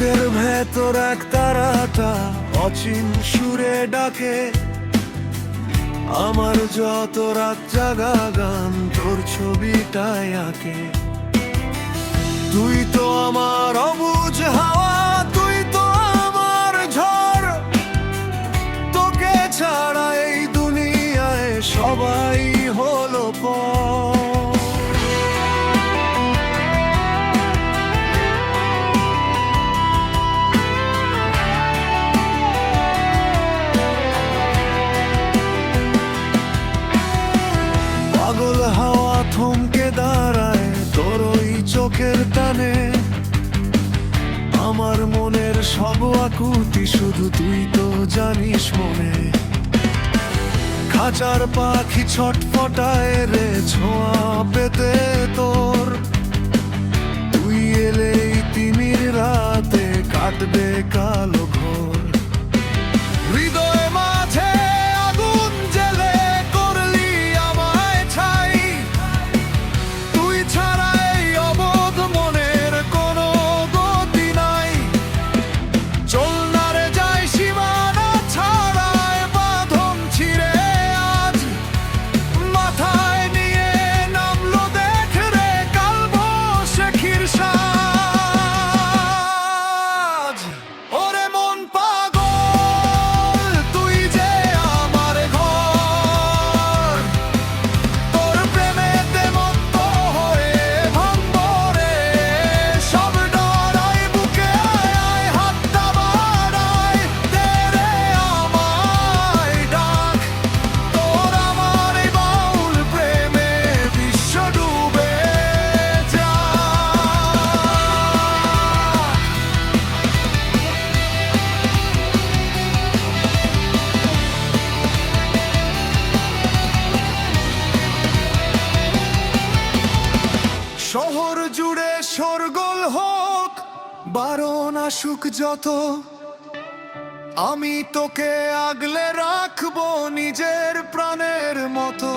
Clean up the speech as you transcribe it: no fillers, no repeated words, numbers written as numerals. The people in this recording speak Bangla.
বুকের ভেতর এক তারাটা অচিন সুরে ডাকে, আমার যত রাত জাগা গান তোর ছবিটাই আঁকে। তুই তো আমার অবুঝ হাওয়া, তুই তো আমার ঝড়, তোকে ছাড়া এই দুনিয়ায় সবাই হলো পর। পাগল হাওয়া থমকে দাঁড়ায় তোর ওই চোখের টানে, আমার মনের সব আকুতি শুধু তুই তো জানিস মনে। খাঁচার পাখি ছটফটায় রে ছোঁয়া পেতে তোর, তুই এলেই তিমির রাতে কাটবে কালো ঘোর। হৃদয় মাঝে আগুন জেলে করলি আমায় ছাই, তুই ছাড়া এই অবোধ মনের কোনো গতি নাই। চল না রে যাই সীমানা ছাড়ায় বাঁধন ছিঁড়ে, আজ মাথায় নিয়ে নামলো দেখ রে কালবো শেখির সাজ। ওরে মন পাগল তুই যে আমার ঘর, তোর প্রেমেতে মত্ত হয়ে ভাঙবো রে সব ডরাই। বুকে আয় হাতটা বাড়ায় দে রে আমায় ডাক, তোর আমার এই বাউল প্রেমে বিশ্ব ডুবে যায়। শহর জুড়ে শোরগোল হোক, বারণ আসুক যত, আমি তোকে আগলে রাখবো নিজের প্রাণের মতো।